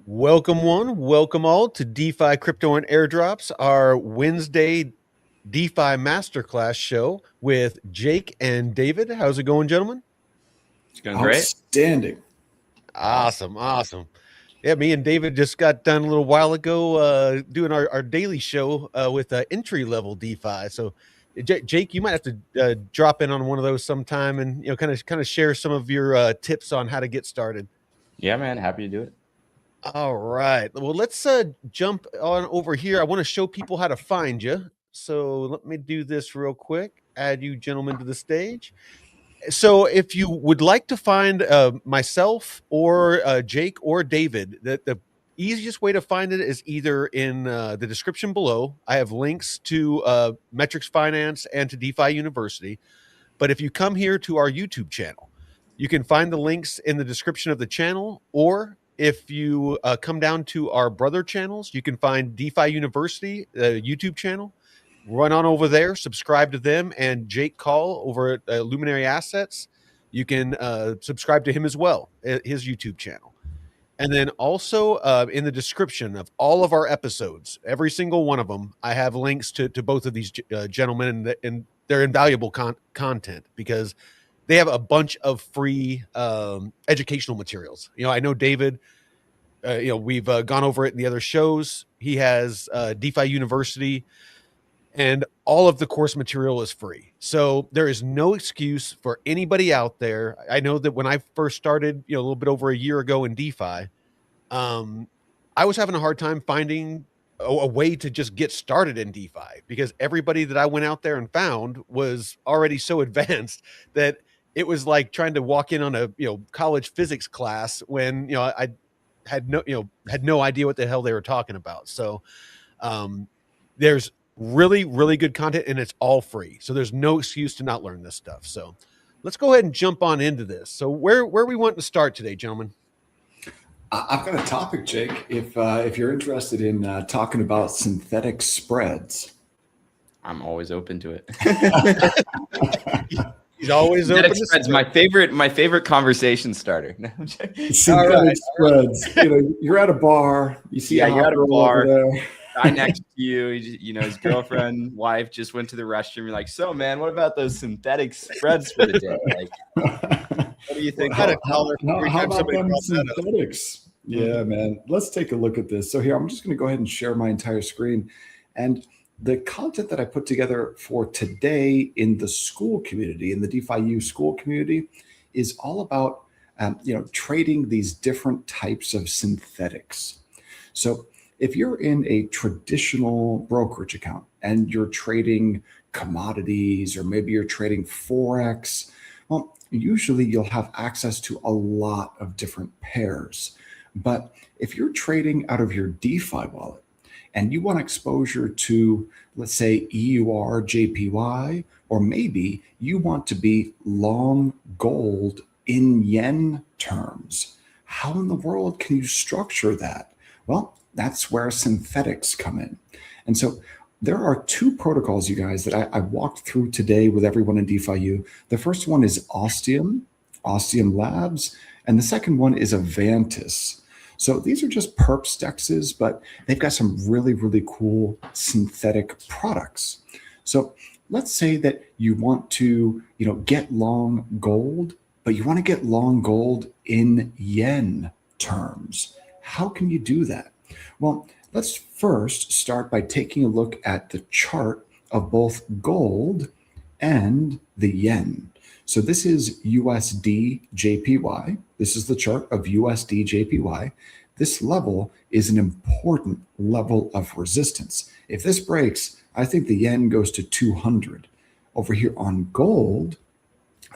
Welcome one, welcome all to DeFi Crypto and Airdrops, our Wednesday DeFi Masterclass show with Jake and David. How's it going, gentlemen? It's going great. Outstanding. Awesome. Yeah, me and David just got done a little while ago doing our daily show with entry-level DeFi. So, Jake, you might have to drop in on one of those sometime and kind of share some of your tips on how to get started. Yeah, man, happy to do it. All right. Well, let's jump on over here. I want to show people how to find you. So let me do this real quick. Add you gentlemen to the stage. So if you would like to find myself or Jake or David, the easiest way to find it is either in the description below. I have links to Metrics Finance and to DeFi University. But if you come here to our YouTube channel, you can find the links in the description of the channel, or if you come down to our brother channels, you can find DeFi University YouTube channel. Run on over there, subscribe to them, and Jake Call over at Luminary Assets. You can subscribe to him as well, his YouTube channel. And then also in the description of all of our episodes, every single one of them, I have links to both of these gentlemen, and they're invaluable content because they have a bunch of free educational materials. I know David, we've gone over it in the other shows. He has DeFi University, and all of the course material is free. So there is no excuse for anybody out there. I know that when I first started, a little bit over a year ago in DeFi, I was having a hard time finding a way to just get started in DeFi because everybody that I went out there and found was already so advanced that it was like trying to walk in on a college physics class when I had no idea what the hell they were talking about. So there's really, really good content, and it's all free. So there's no excuse to not learn this stuff. So let's go ahead and jump on into this. So where we want to start today, gentlemen? I've got a topic, Jake. If you're interested in talking about synthetic spreads, I'm always open to it. He's always open to spreads. My favorite conversation starter. Synthetic spreads. You're at a bar. You see, you're at a bar. Over there. Guy next to you, his girlfriend, wife just went to the restroom. You're like, so man, what about those synthetic spreads for the day? Like, what do you think? How about them synthetics? Yeah, man. Let's take a look at this. So here, I'm just going to go ahead and share my entire screen. And the content that I put together for today in the school community, in the DeFi U school community, is all about trading these different types of synthetics. So if you're in a traditional brokerage account and you're trading commodities, or maybe you're trading Forex, well, usually you'll have access to a lot of different pairs. But if you're trading out of your DeFi wallet and you want exposure to, let's say, EUR, JPY, or maybe you want to be long gold in yen terms, how in the world can you structure that? Well, that's where synthetics come in. And so there are two protocols, you guys, that I walked through today with everyone in DeFi U. The first one is Ostium Labs, and the second one is Avantis. So these are just perps dexes, but they've got some really, really cool synthetic products. So let's say that you want to, get long gold, but you want to get long gold in yen terms. How can you do that? Well, let's first start by taking a look at the chart of both gold and the yen. So this is USD JPY. This is the chart of USD JPY. This level is an important level of resistance. If this breaks, I think the yen goes to 200. Over here on gold,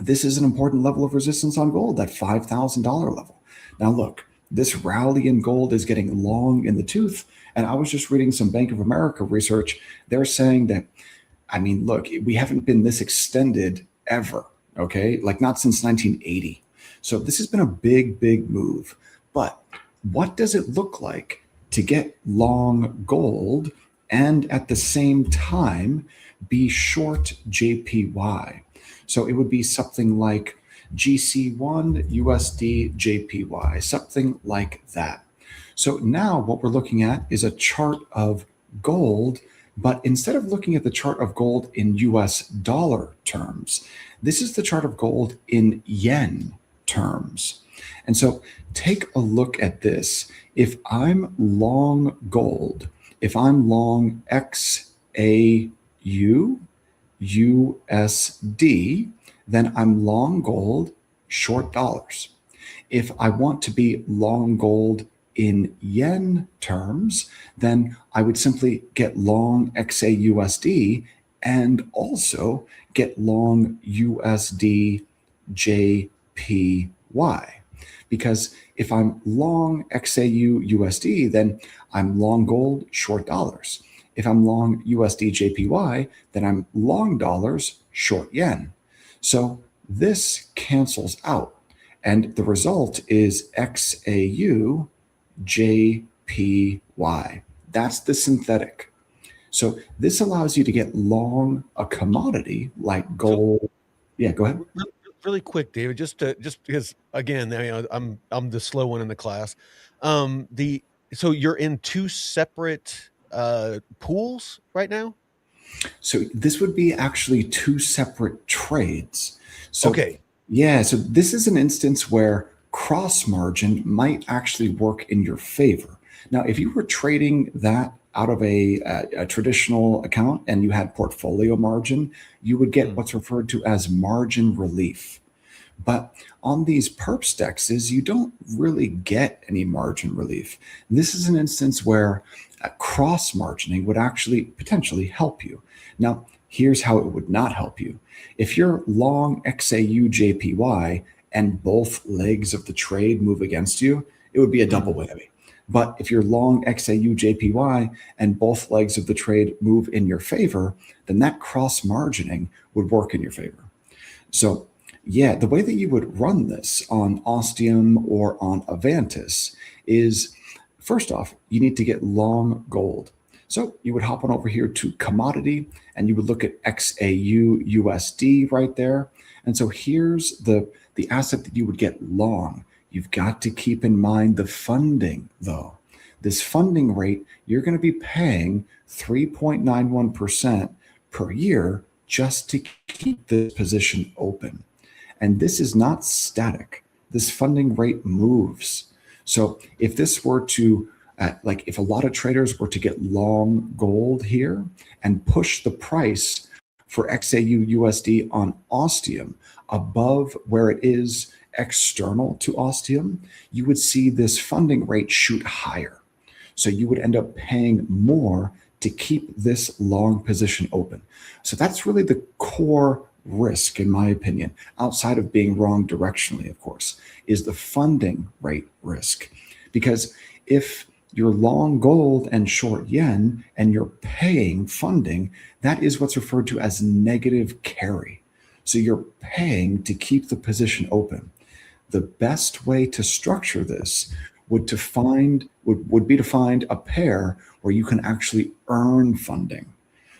this is an important level of resistance on gold, that $5,000 level. Now look, this rally in gold is getting long in the tooth. And I was just reading some Bank of America research. They're saying that, look, we haven't been this extended ever, okay? Like not since 1980. So this has been a big, big move. But what does it look like to get long gold and at the same time be short JPY? So it would be something like GC1 USD JPY, something like that. So now what we're looking at is a chart of gold, but instead of looking at the chart of gold in US dollar terms, this is the chart of gold in yen terms. And so take a look at this. If I'm long gold, if I'm long XAU USD, then I'm long gold, short dollars. If I want to be long gold in yen terms, then I would simply get long XAUSD and also get long USD JPY. Because if I'm long XAU USD, then I'm long gold, short dollars. If I'm long USD JPY, then I'm long dollars, short yen. So this cancels out. And the result is XAU JPY. That's the synthetic. So this allows you to get long a commodity like gold. Yeah, go ahead. Really quick, David, just because again, I'm the slow one in the class. So you're in two separate pools right now? So this would be actually two separate trades. So okay. Yeah, so this is an instance where cross margin might actually work in your favor. Now, if you were trading that out of a traditional account and you had portfolio margin, you would get what's referred to as margin relief. But on these perps dexes, you don't really get any margin relief. This is an instance where cross margining would actually potentially help you. Now, here's how it would not help you. If you're long XAU JPY and both legs of the trade move against you, it would be a double whammy. But if you're long XAU JPY and both legs of the trade move in your favor, then that cross margining would work in your favor. So yeah, the way that you would run this on Ostium or on Avantis is, first off, you need to get long gold. So you would hop on over here to commodity and you would look at XAU USD right there. And so here's the asset that you would get long. You've got to keep in mind the funding though. This funding rate, you're going to be paying 3.91% per year just to keep this position open. And this is not static. This funding rate moves. So if this were to, if a lot of traders were to get long gold here and push the price for XAU USD on Ostium above where it is external to Ostium, you would see this funding rate shoot higher. So you would end up paying more to keep this long position open. So that's really the core risk, in my opinion, outside of being wrong directionally, of course, is the funding rate risk. Because if you're long gold and short yen and you're paying funding, that is what's referred to as negative carry. So you're paying to keep the position open. The best way to structure this would be to find a pair where you can actually earn funding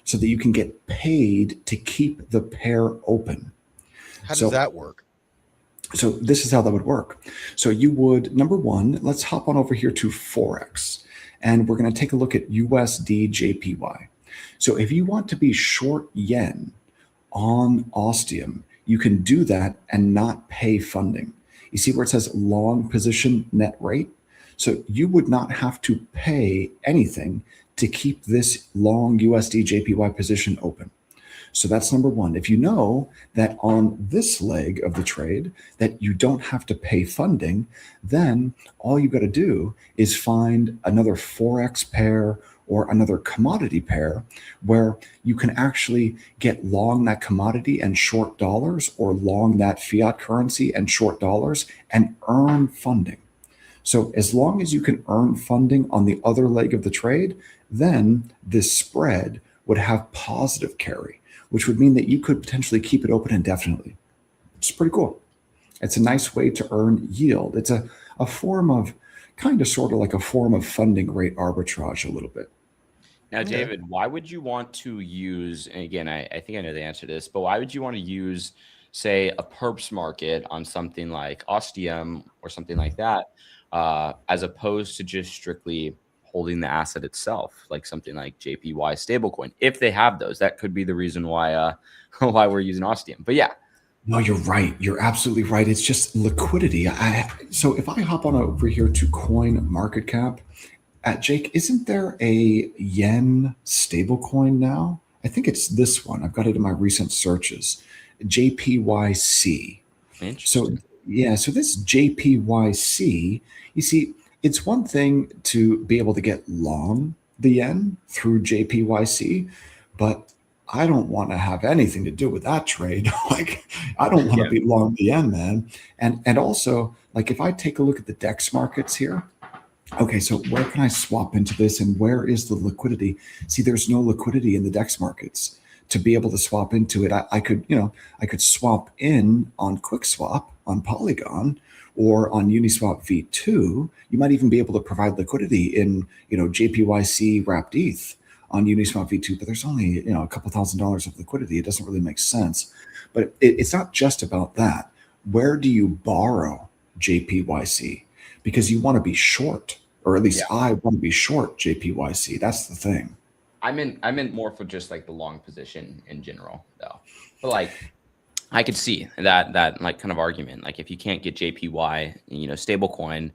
so that you can get paid to keep the pair open. How does that work? So this is how that would work. So you would, number one, let's hop on over here to Forex, and we're going to take a look at USD JPY. So if you want to be short yen on Ostium, you can do that and not pay funding. You see where it says long position net rate? So you would not have to pay anything to keep this long USD JPY position open. So that's number one. If you know that on this leg of the trade that you don't have to pay funding, then all you got to do is find another Forex pair or another commodity pair where you can actually get long that commodity and short dollars, or long that fiat currency and short dollars, and earn funding. So as long as you can earn funding on the other leg of the trade, then this spread would have positive carry, which would mean that you could potentially keep it open indefinitely. It's pretty cool. It's a nice way to earn yield. It's a form of sort of like a form of funding rate arbitrage a little bit. Now, David, why would you want to use, and again, I think I know the answer to this, but why would you want to use say a perps market on something like Ostium or something like that, as opposed to just strictly holding the asset itself, like something like JPY stablecoin. If they have those, that could be the reason why why we're using Ostium. But yeah. No, you're right. You're absolutely right. It's just liquidity. So if I hop on over here to Coin Market Cap, Jake, isn't there a yen stablecoin now? I think it's this one. I've got it in my recent searches. JPYC. So yeah, so this JPYC, you see, it's one thing to be able to get long the yen through JPYC, but I don't want to have anything to do with that trade. Like, I don't want to be long the yen, man. And also, like, if I take a look at the DEX markets here, okay, so where can I swap into this, and where is the liquidity? See, there's no liquidity in the DEX markets to be able to swap into it. I could, I could swap in on QuickSwap on Polygon or on Uniswap V2. You might even be able to provide liquidity in, JPYC wrapped ETH on Uniswap V2, but there's only, a couple $1,000s of liquidity. It doesn't really make sense. But it's not just about that. Where do you borrow JPYC? Because you want to be short, or at least I want to be short JPYC. That's the thing. I meant more for just like the long position in general, though. But like, I could see that like kind of argument. Like, if you can't get JPY, stablecoin,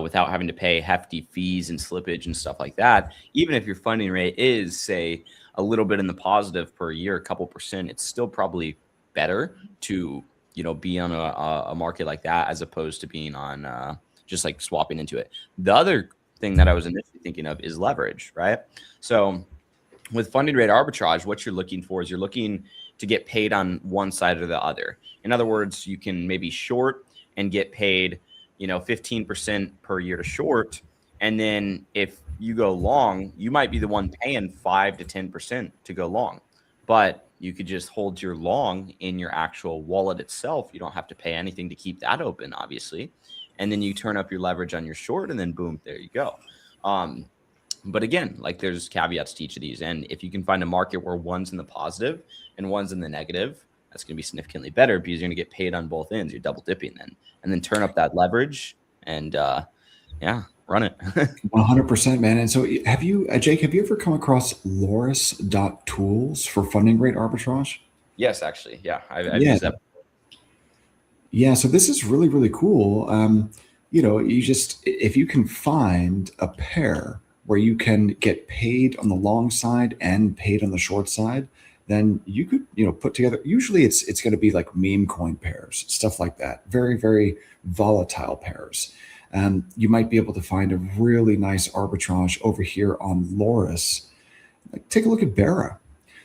without having to pay hefty fees and slippage and stuff like that, even if your funding rate is, say, a little bit in the positive per year, a couple percent, it's still probably better to be on a market like that as opposed to being on just like swapping into it. The other thing that I was initially thinking of is leverage, right? So with funding rate arbitrage, what you're looking for is you're looking to get paid on one side or the other. In other words, you can maybe short and get paid, 15% per year to short. And then if you go long, you might be the one paying 5 to 10% to go long. But you could just hold your long in your actual wallet itself. You don't have to pay anything to keep that open, obviously. And then you turn up your leverage on your short, and then boom, there you go. But again, like, there's caveats to each of these. And if you can find a market where one's in the positive and one's in the negative, that's going to be significantly better because you're going to get paid on both ends. You're double dipping then. And then turn up that leverage and, run it. 100%, man. And so have you, Jake, have you ever come across Loris.tools for funding rate arbitrage? Yes, actually. Yeah. I've used that. Yeah, so this is really, really cool. If you can find a pair where you can get paid on the long side and paid on the short side, then you could, put together, usually it's going to be like meme coin pairs, stuff like that. Very, very volatile pairs. You might be able to find a really nice arbitrage over here on Loris. Like, take a look at Barra.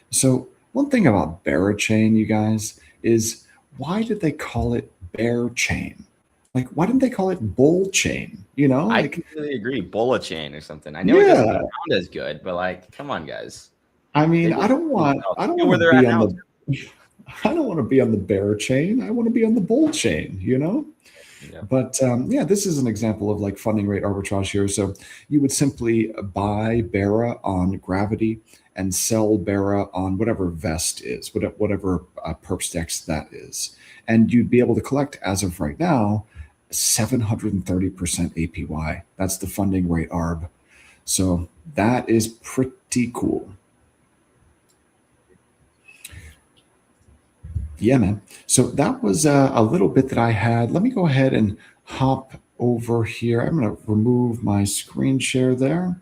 So one thing about Barra chain, you guys, is why did they call it bear chain? Like, why didn't they call it bull chain? I completely agree. Bulla chain or something. I know it doesn't sound as good, but like, come on, guys. I mean, I don't want to be on the bear chain. I want to be on the bull chain, Yeah. But this is an example of like funding rate arbitrage here. So you would simply buy Barra on Gravity and sell Barra on whatever Vest is, whatever perpstex that is. And you'd be able to collect, as of right now, 730% APY. That's the funding rate ARB. So that is pretty cool. Yeah, man. So that was a little bit that I had. Let me go ahead and hop over here. I'm going to remove my screen share there.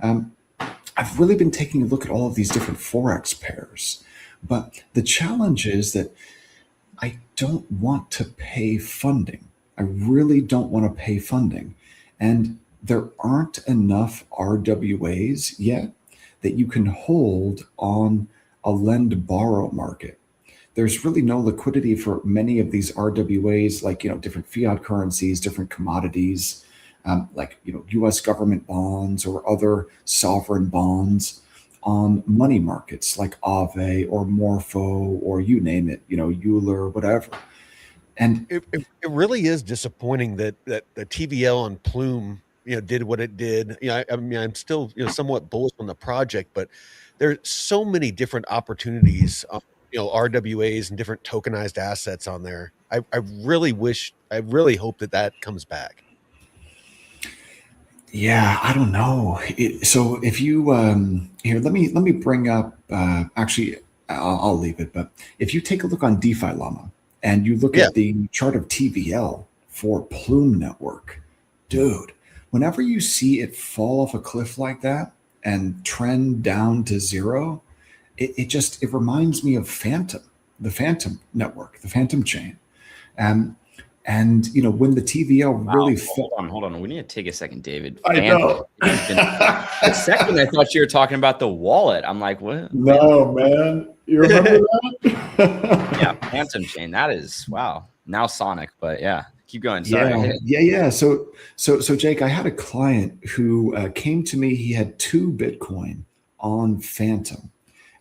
I've really been taking a look at all of these different Forex pairs, but the challenge is that I don't want to pay funding. I really don't want to pay funding. And there aren't enough RWAs yet that you can hold on a lend borrow market. There's really no liquidity for many of these RWAs, like, different fiat currencies, different commodities, like, US government bonds or other sovereign bonds on money markets like Aave or Morpho or you name it, Euler, whatever. And it really is disappointing that the TVL and Plume, did what it did. I mean, I'm still, somewhat bullish on the project, but there's so many different opportunities RWAs and different tokenized assets on there. I really hope that comes back. Yeah, I don't know. So if you here, let me bring up. Actually, I'll leave it. But if you take a look on DeFi Llama and you look at the chart of TVL for Plume Network, dude, whenever you see it fall off a cliff like that and trend down to zero, it reminds me of Phantom, the Phantom Network, the Phantom chain. And when the TVL really hold on. We need to take a second, David. I know. The second I thought you were talking about the wallet. I'm like, what? No, man. You remember that? Yeah, Phantom chain. That is wow. Now Sonic, but yeah. Keep going. Sorry. Yeah. So Jake, I had a client who came to me. He had 2 Bitcoin on Phantom,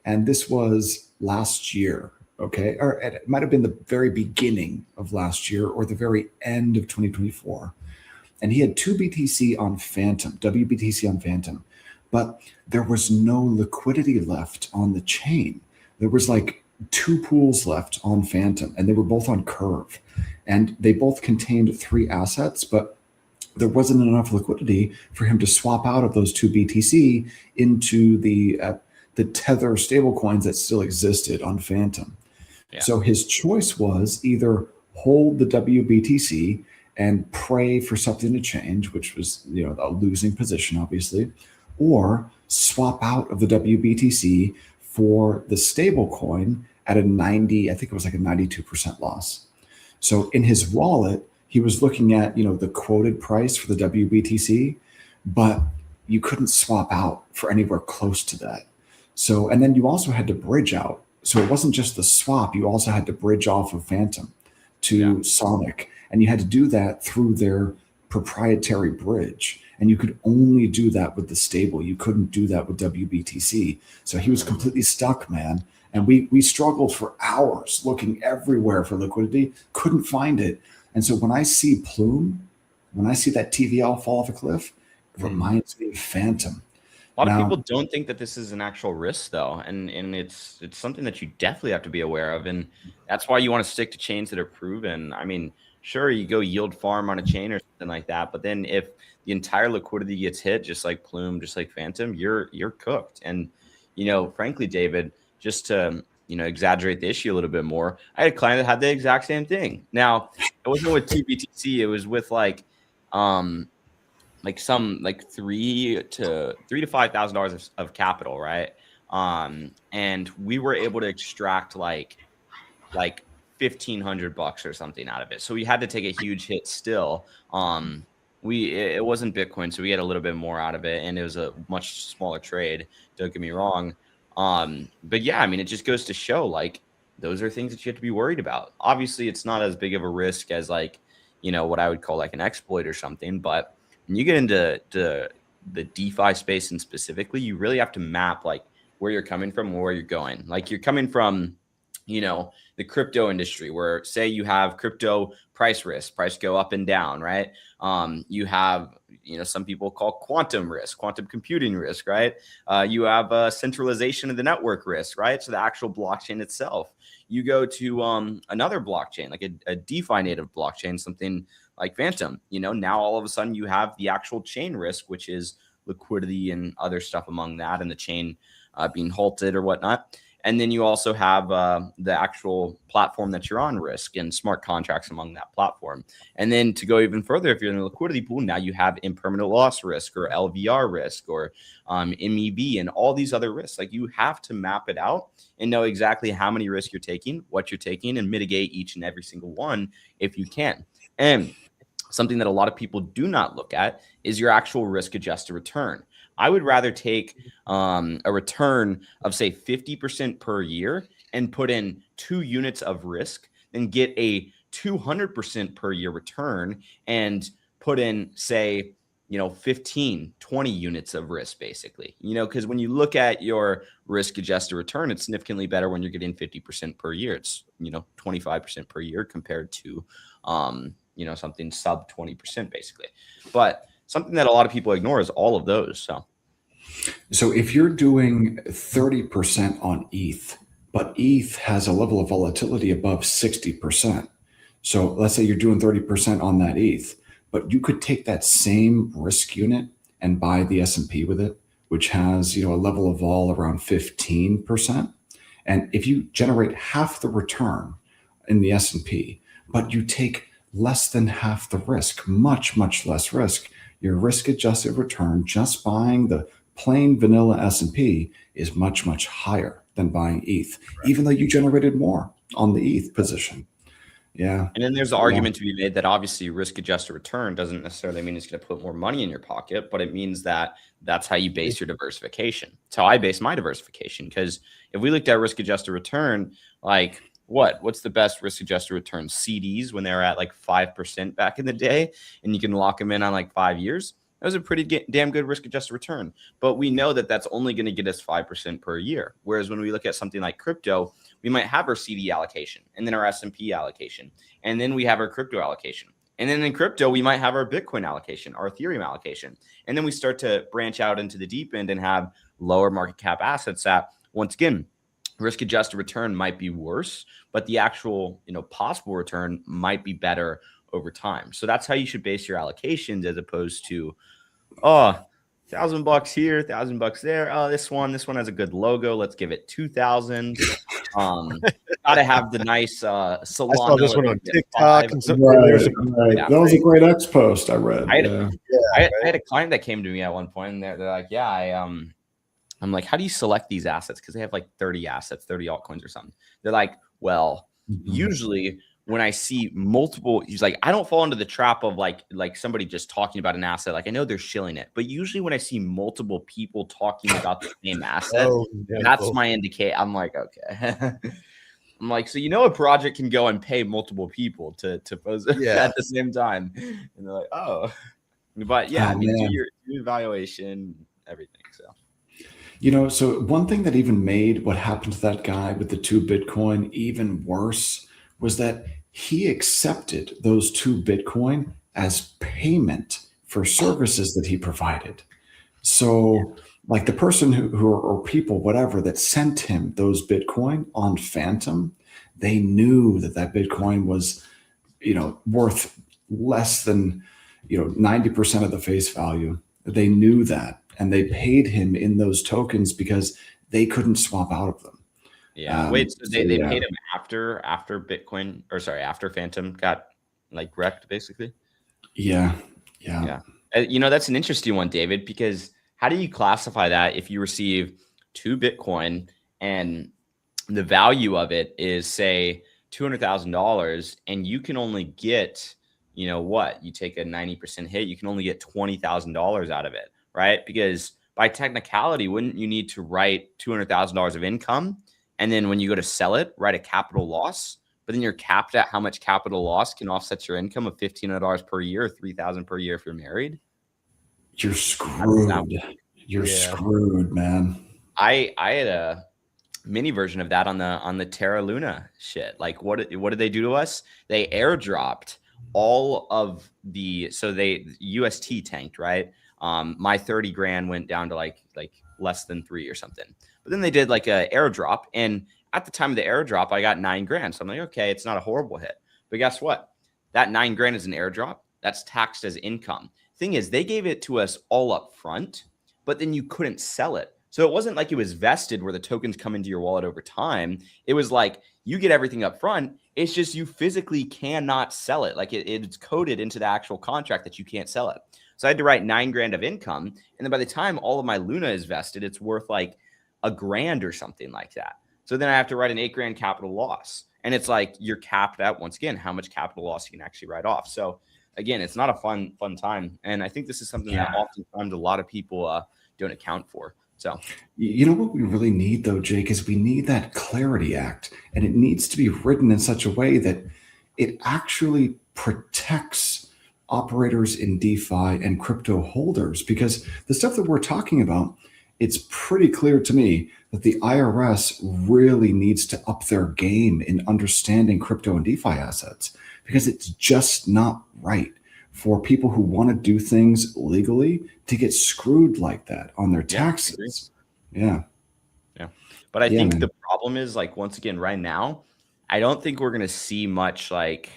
and this was last year. Okay, or it might have been the very beginning of last year or the very end of 2024. And he had 2 BTC on Phantom, WBTC on Phantom, but there was no liquidity left on the chain. There was like 2 pools left on Phantom, and they were both on Curve. And they both contained 3 assets, but there wasn't enough liquidity for him to swap out of those 2 BTC into the Tether stablecoins that still existed on Phantom. Yeah. So his choice was either hold the WBTC and pray for something to change, which was a losing position, obviously, or swap out of the WBTC for the stablecoin at a 90, I think it was like a 92% loss. So in his wallet, he was looking at the quoted price for the WBTC, but you couldn't swap out for anywhere close to that. So, and then you also had to bridge out. So it wasn't just the swap, you also had to bridge off of Phantom to Sonic. And you had to do that through their proprietary bridge. And you could only do that with the stable. You couldn't do that with WBTC. So he was completely stuck, man. And we struggled for hours looking everywhere for liquidity, couldn't find it. And so when I see Plume, when I see that TVL fall off a cliff, it reminds me of Phantom. A lot of people don't think that this is an actual risk, though, and it's something that you definitely have to be aware of, and that's why you want to stick to chains that are proven. I mean, sure, you go yield farm on a chain or something like that, but then if the entire liquidity gets hit, just like Plume, just like Phantom, you're cooked. And frankly, David, just to exaggerate the issue a little bit more, I had a client that had the exact same thing. Now, it wasn't with 2 BTC; it was with like some $3,000 to $5,000 of capital, right? And we were able to extract like $1,500 or something out of it. So we had to take a huge hit still. It wasn't Bitcoin, so we had a little bit more out of it, and it was a much smaller trade. Don't get me wrong. But yeah, I mean, it just goes to show those are things that you have to be worried about. Obviously, it's not as big of a risk as what I would call an exploit or something, but when you get into the DeFi space and specifically, you really have to map where you're coming from and where you're going. You're coming from, the crypto industry where say you have crypto price risk, price go up and down, right? You have, some people call quantum risk, quantum computing risk, right? You have centralization of the network risk, right? So the actual blockchain itself. You go to another blockchain, like a DeFi native blockchain, something like Phantom, now all of a sudden you have the actual chain risk, which is liquidity and other stuff among that, and the chain being halted or whatnot. And then you also have the actual platform that you're on risk and smart contracts among that platform. And then to go even further, if you're in the liquidity pool, now you have impermanent loss risk or LVR risk or MEV and all these other risks. You have to map it out and know exactly how many risks you're taking, what you're taking, and mitigate each and every single one if you can. And something that a lot of people do not look at is your actual risk-adjusted return. I would rather take a return of, say, 50% per year and put in 2 units of risk than get a 200% per year return and put in, say, 15, 20 units of risk, basically. Because when you look at your risk-adjusted return, it's significantly better when you're getting 50% per year. It's, 25% per year compared to something sub 20%, basically. But something that a lot of people ignore is all of those. So if you're doing 30% on ETH but ETH has a level of volatility above 60%. So let's say you're doing 30% on that ETH, but you could take that same risk unit and buy the S&P with it, which has, a level of vol around 15%. And if you generate half the return in the S&P, but you take less than half the risk, much, much less risk, your risk-adjusted return just buying the plain vanilla S&P is much, much higher than buying ETH, even though you generated more on the ETH position. Yeah. And then there's the argument to be made that obviously risk-adjusted return doesn't necessarily mean it's going to put more money in your pocket, but it means that that's how you base your diversification. It's how I base my diversification. Because if we looked at risk-adjusted return, like what's the best risk-adjusted return? CDs when they were at like 5% back in the day, and you can lock them in on like 5 years. That was a pretty damn good risk-adjusted return. But we know that that's only going to get us 5% per year. Whereas when we look at something like crypto, we might have our CD allocation and then our S&P allocation. And then we have our crypto allocation. And then in crypto, we might have our Bitcoin allocation, our Ethereum allocation. And then we start to branch out into the deep end and have lower market cap assets that, once again, risk-adjusted return might be worse, but the actual, possible return might be better over time. So that's how you should base your allocations, as opposed to, $1,000 here, $1,000 there. Oh, this one has a good logo. Let's give it 2,000. Gotta have the nice Solana. I saw this one on TikTok. And right. That was a great X post I read. I had a client that came to me at one point, and they're like, I'm like, how do you select these assets? Because they have like 30 assets, 30 altcoins or something. They're like, well, usually when I see multiple, he's like, I don't fall into the trap of like somebody just talking about an asset. Like I know they're shilling it, but usually when I see multiple people talking about the same asset, that's my indicator. I'm like, okay. I'm like, so a project can go and pay multiple people to post at the same time. And they're like, oh. But do your evaluation, everything. So. So one thing that even made what happened to that guy with the 2 Bitcoin even worse was that he accepted those 2 Bitcoin as payment for services that he provided. So like the person or people, whatever, that sent him those Bitcoin on Phantom, they knew that Bitcoin was, worth less than, 90% of the face value. They knew that. And they paid him in those tokens because they couldn't swap out of them. Yeah. Wait, so they paid him after Bitcoin, or sorry, after Phantom got like wrecked, basically? Yeah. That's an interesting one, David, because how do you classify that if you receive 2 Bitcoin and the value of it is, say, $200,000, and you can only get, you take a 90% hit, you can only get $20,000 out of it, right? Because by technicality, wouldn't you need to write $200,000 of income? And then when you go to sell it, write a capital loss, but then you're capped at how much capital loss can offset your income of $1,500 per year, or $3,000 per year if you're married. You're screwed. You're screwed, man. I had a mini version of that on the Terra Luna shit. Like what did they do to us? They airdropped all of they UST tanked, right? My 30 grand went down to like less than 3 or something. But then they did like a airdrop, and at the time of the airdrop, I got 9 grand. So I'm like, okay, it's not a horrible hit. But guess what? That 9 grand is an airdrop. That's taxed as income. Thing is, they gave it to us all up front, but then you couldn't sell it. So it wasn't like it was vested where the tokens come into your wallet over time. It was like you get everything up front. It's just you physically cannot sell it. Like it's coded into the actual contract that you can't sell it. So I had to write 9 grand of income. And then by the time all of my Luna is vested, it's worth like $1,000 or something like that. So then I have to write an 8 grand capital loss. And it's like you're capped at, once again, how much capital loss you can actually write off. So again, it's not a fun time. And I think this is something that oftentimes a lot of people don't account for. So, what we really need though, Jake, is we need that Clarity Act, and it needs to be written in such a way that it actually protects operators in DeFi and crypto holders, because the stuff that we're talking about, it's pretty clear to me that the IRS really needs to up their game in understanding crypto and DeFi assets, because it's just not right for people who want to do things legally to get screwed like that on their taxes. Yeah. But I think the problem is, like, once again, right now, I don't think we're going to see much like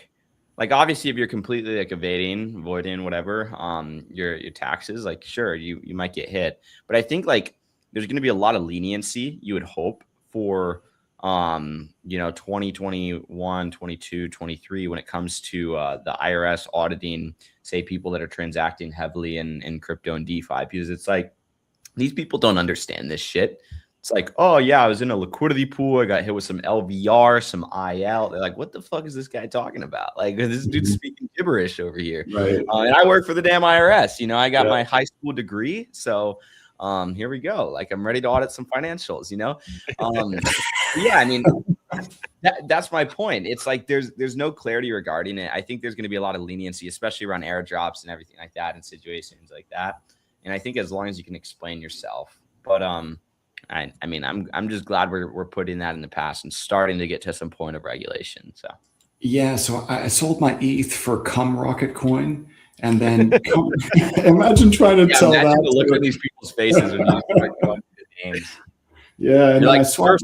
obviously if you're completely like avoiding whatever, your taxes, like sure, you might get hit. But I think like there's going to be a lot of leniency, you would hope, for 2021, 22, 23 when it comes to the IRS auditing, say, people that are transacting heavily in crypto and DeFi, because it's like these people don't understand this shit. It's like, oh yeah, I was in a liquidity pool, I got hit with some LVR, some IL. They're like, what the fuck is this guy talking about? Like, this dude's speaking gibberish over here. Right. And I work for the damn IRS. I got my high school degree, so here we go. Like, I'm ready to audit some financials. Yeah, I mean, that's my point. It's like there's no clarity regarding it. I think there's going to be a lot of leniency, especially around airdrops and everything like that, and situations like that. And I think as long as you can explain yourself, but I mean, I'm just glad we're putting that in the past and starting to get to some point of regulation. So yeah, so I sold my ETH for Rocket Coin, and then imagine trying to tell that. Look at these people's faces when you start going through the names. Yeah, and like, I saw.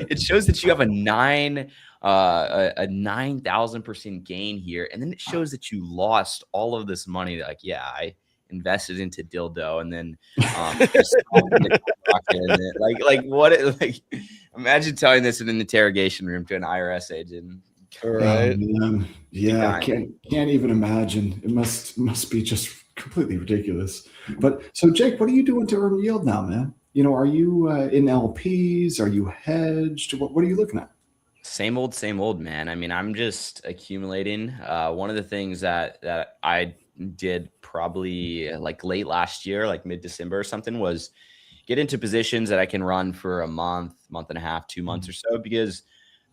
It shows that you have a 9,000% gain here, and then it shows that you lost all of this money. Like, yeah, I invested into dildo, and then imagine telling this in an interrogation room to an IRS agent. Right. Yeah, I can't even imagine. It must be just completely ridiculous. But so, Jake, what are you doing to earn yield now, man? Are you in LPs? Are you hedged? What are you looking at? Same old, man. I mean, I'm just accumulating. One of the things that I did probably like late last year, like mid-December or something, was get into positions that I can run for a month and a half, 2 months or so, because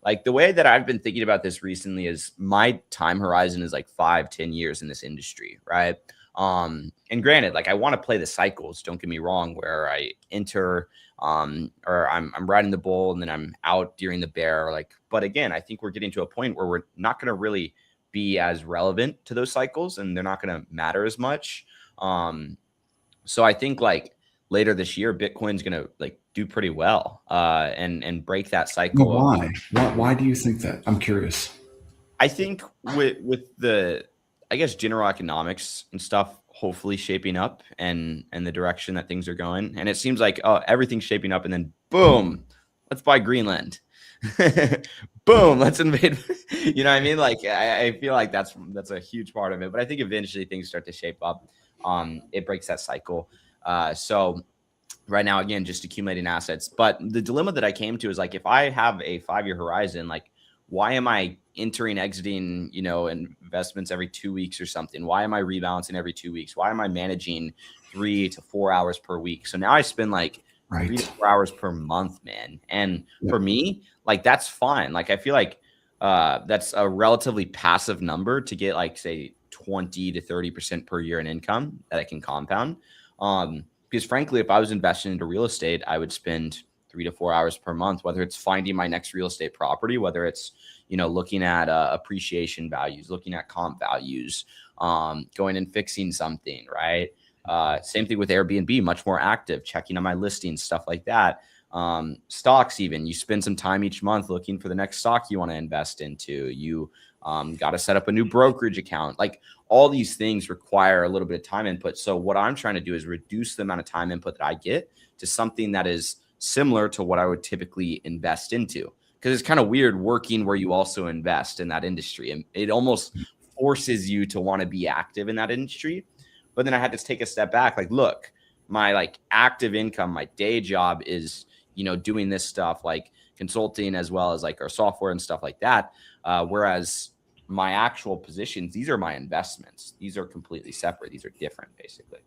like the way that I've been thinking about this recently is my time horizon is like 5-10 years in this industry, right? And granted, like I want to play the cycles, don't get me wrong, where I enter or I'm riding the bull and then I'm out during the bear. Like, but again, I think we're getting to a point where we're not going to really be as relevant to those cycles, and they're not going to matter as much. So I think like later this year, Bitcoin's going to like do pretty well and break that cycle. Why do you think that? I'm curious. I think with the, I guess, general economics and stuff hopefully shaping up and the direction that things are going. And it seems like everything's shaping up, and then boom, let's buy Greenland. Boom, let's invade. You know what I mean? Like I feel like that's a huge part of it. But I think eventually things start to shape up. It breaks that cycle. So right now, again, just accumulating assets. But the dilemma that I came to is like, if I have a 5-year horizon, like, why am I entering, exiting, investments every 2 weeks or something? Why am I rebalancing every 2 weeks? Why am I managing 3 to 4 hours per week? So now I spend like 3 to 4 hours per month, man. And for me, like, that's fine. Like, I feel like that's a relatively passive number to get, like, say 20 to 30% per year in income that I can compound. Because frankly, if I was investing into real estate, I would spend 3 to 4 hours per month, whether it's finding my next real estate property, whether it's, looking at appreciation values, looking at comp values, going and fixing something, right? Same thing with Airbnb, much more active, checking on my listings, stuff like that. Stocks, even, you spend some time each month looking for the next stock you want to invest into. You got to set up a new brokerage account. Like, all these things require a little bit of time input. So what I'm trying to do is reduce the amount of time input that I get to something that is similar to what I would typically invest into. Because it's kind of weird working where you also invest in that industry, and it almost forces you to want to be active in that industry. But then I had to take a step back. Like, look, my like active income, my day job is, doing this stuff like consulting, as well as like our software and stuff like that. Whereas my actual positions, these are my investments. These are completely separate. These are different, basically.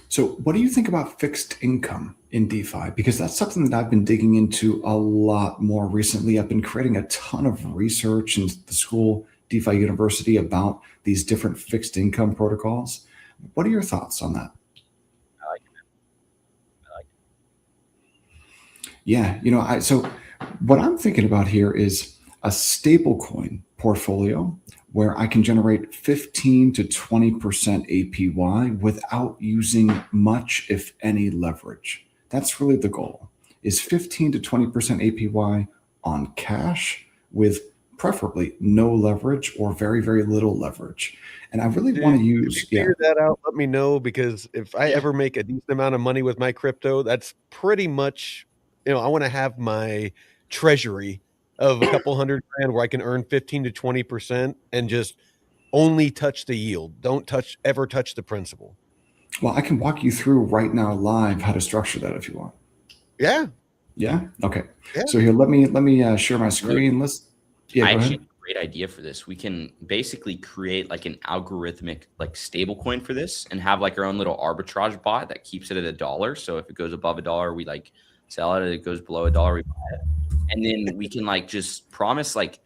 So what do you think about fixed income in DeFi? Because that's something that I've been digging into a lot more recently. I've been creating a ton of research in the school, DeFi University, about these different fixed income protocols. What are your thoughts on that? I like it. Yeah, so what I'm thinking about here is a stablecoin portfolio where I can generate 15 to 20% APY without using much, if any, leverage. That's really the goal. is 15 to 20% APY on cash with preferably no leverage or very, very little leverage. And I really want to use, if you figure that out, let me know, because if I ever make a decent amount of money with my crypto, that's pretty much, I want to have my treasury of a couple $100 grand where I can earn 15 to 20% and just only touch the yield. Don't ever touch the principal. Well, I can walk you through right now live how to structure that if you want. Yeah. Yeah. Okay. Yeah. So here, let me share my screen. I actually have a great idea for this. We can basically create like an algorithmic like stable coin for this and have like our own little arbitrage bot that keeps it at $1. So if it goes above $1, we like sell it. If it goes below $1, we buy it. And then we can like just promise like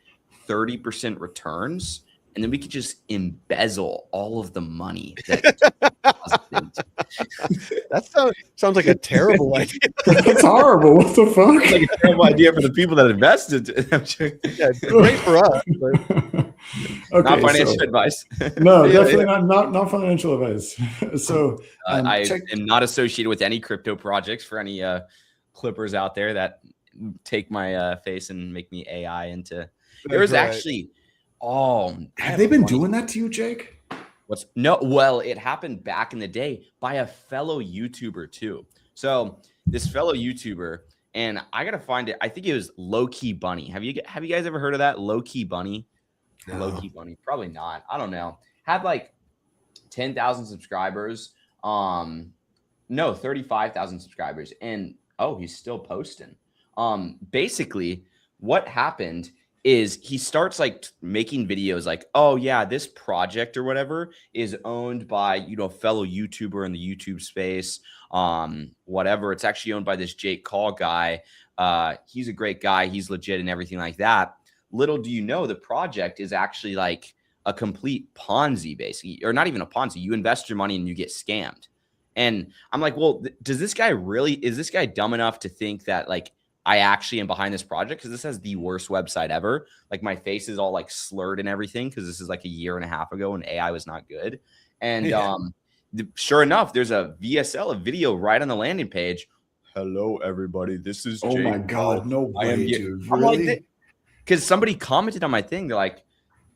30% returns. And then we could just embezzle all of the money. That sounds like a terrible idea. That's horrible. What the fuck? It's like a terrible idea for the people that invested. Yeah, it's great for us. But... Okay, not financial advice. No, definitely not financial advice. So I am not associated with any crypto projects for any clippers out there that take my face and make me AI into. There was actually. Oh, have they been doing that to you, Jake? Well, it happened back in the day by a fellow YouTuber too. So this fellow YouTuber, and I gotta find it. I think it was Low Key Bunny. Have you guys ever heard of that? Low Key Bunny? No. Low Key Bunny? Probably not. I don't know. Had like 10,000 subscribers. No, 35,000 subscribers, and he's still posting. Basically, what happened is he starts like making videos like, oh yeah, this project or whatever is owned by, fellow YouTuber in the YouTube space. Whatever. It's actually owned by this Jake Call guy. He's a great guy. He's legit and everything like that. Little do you know, the project is actually like a complete Ponzi, basically, or not even a Ponzi. You invest your money and you get scammed. And I'm like, well, is this guy dumb enough to think that like, I actually am behind this project? Because this has the worst website ever. Like my face is all like slurred and everything because this is like a year and a half ago when AI was not good. And sure enough, there's a VSL, a video right on the landing page. Hello, everybody. This is Jake. Oh my God. No way, dude. Really? Because somebody commented on my thing. They're like,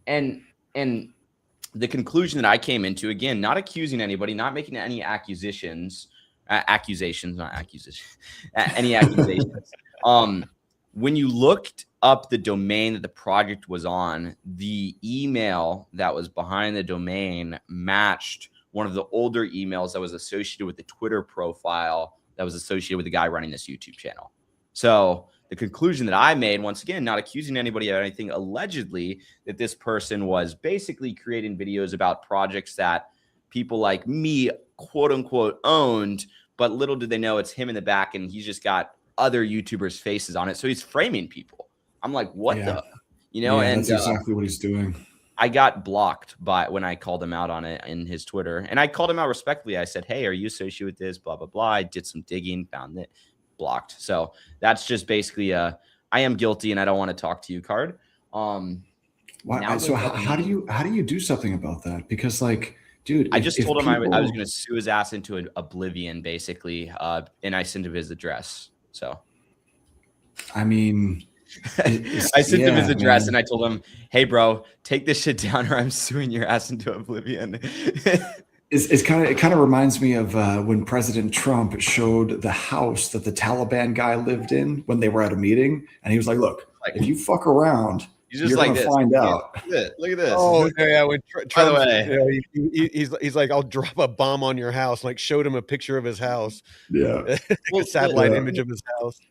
and the conclusion that I came into, again, not accusing anybody, not making any accusations, any accusations. When you looked up the domain that the project was on, the email that was behind the domain matched one of the older emails that was associated with the Twitter profile that was associated with the guy running this YouTube channel. So the conclusion that I made, once again, not accusing anybody of anything, allegedly that this person was basically creating videos about projects that people like me, quote unquote, owned, but little did they know it's him in the back and he's just got other YouTubers' faces on it. So he's framing people. I'm like, what the, and that's exactly what he's doing. I got blocked when I called him out on it in his Twitter, and I called him out respectfully. I said, hey, are you associated with this? Blah, blah, blah. I did some digging, found it, blocked. So that's just basically I am guilty and I don't want to talk to you card. So how do you do something about that? Because like, dude, I just told him I was going to sue his ass into an oblivion, basically. And I sent him his address. So, I mean, I sent him his address and I told him, hey, bro, take this shit down or I'm suing your ass into oblivion. It kind of reminds me of when President Trump showed the house that the Taliban guy lived in when they were at a meeting. And he was like, look, if you fuck around, you're going to find out. Look at this. Oh, yeah. When by the way, he's like, I'll drop a bomb on your house. Like showed him a picture of his house. Yeah. A satellite image of his house.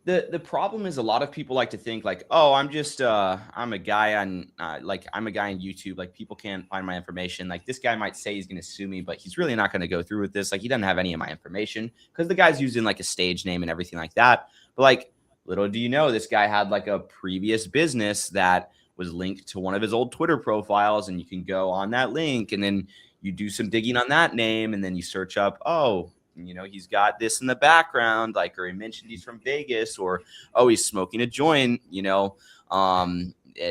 The problem is a lot of people like to think like, oh, I'm just I'm a guy on I'm a guy on YouTube. Like people can't find my information. Like this guy might say he's going to sue me, but he's really not going to go through with this. Like he doesn't have any of my information because the guy's using like a stage name and everything like that. But like little do you know, this guy had like a previous business that was linked to one of his old Twitter profiles, and you can go on that link and then you do some digging on that name and then you search up, oh, he's got this in the background, like, or he mentioned he's from Vegas, or, oh, he's smoking a joint,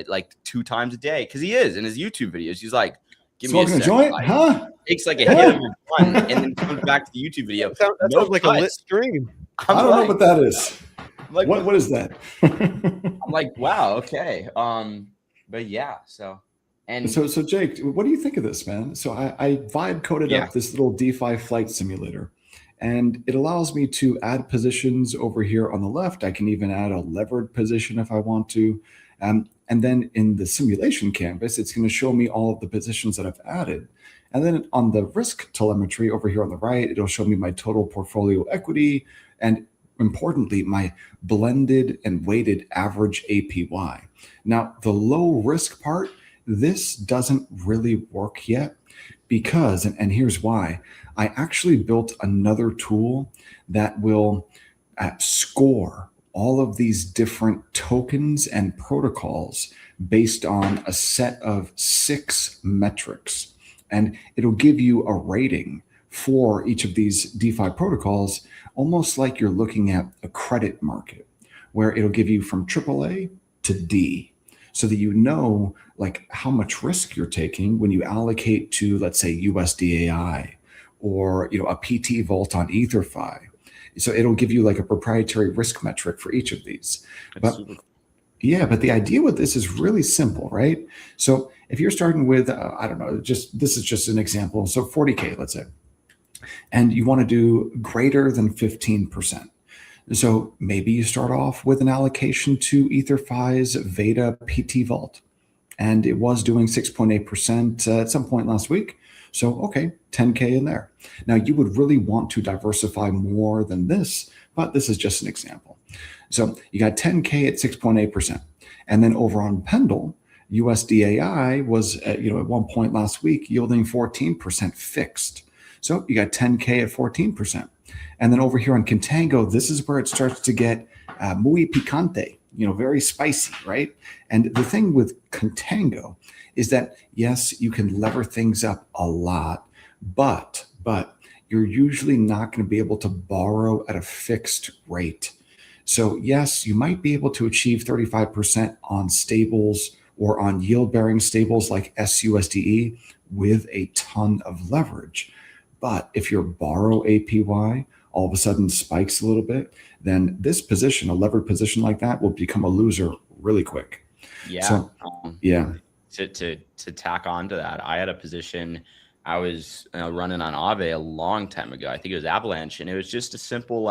like 2 times a day. Cause he is in his YouTube videos. He's like, give smoking me a joint, huh? Takes like a hit of one and then comes back to the YouTube video. That sounds like a lit stream. I don't know what that is. Like, what is that? I'm like, wow, okay. But yeah, so Jake, what do you think of this, man? So I vibe coded up this little DeFi flight simulator, and it allows me to add positions over here on the left. I can even add a levered position if I want to. And then in the simulation canvas, it's going to show me all of the positions that I've added. And then on the risk telemetry over here on the right, it'll show me my total portfolio equity and, importantly, my blended and weighted average APY. Now, the low risk part, this doesn't really work yet because, and here's why, I actually built another tool that will score all of these different tokens and protocols based on a set of 6 metrics. And it'll give you a rating for each of these DeFi protocols, almost like you're looking at a credit market, where it'll give you from AAA to D, so that you know like how much risk you're taking when you allocate to, let's say, USDAI or a PT Vault on EtherFi. So it'll give you like a proprietary risk metric for each of these. But the idea with this is really simple, right? So if you're starting with, I don't know, this is just an example. So 40K, let's say, and you want to do greater than 15%. So maybe you start off with an allocation to EtherFi's Veda PT Vault, and it was doing 6.8% at some point last week. So, okay, 10K in there. Now, you would really want to diversify more than this, but this is just an example. So you got 10K at 6.8%. And then over on Pendle, USDAI was at one point last week yielding 14% fixed. So you got 10K at 14%. And then over here on Contango, this is where it starts to get muy picante, very spicy, right? And the thing with Contango is that, yes, you can lever things up a lot, but you're usually not going to be able to borrow at a fixed rate. So yes, you might be able to achieve 35% on stables or on yield-bearing stables like SUSDE with a ton of leverage. But if your borrow APY all of a sudden spikes a little bit, then this position, a levered position like that, will become a loser really quick. Yeah. So, To tack on to that, I had a position I was running on Aave a long time ago. I think it was Avalanche, and it was just a simple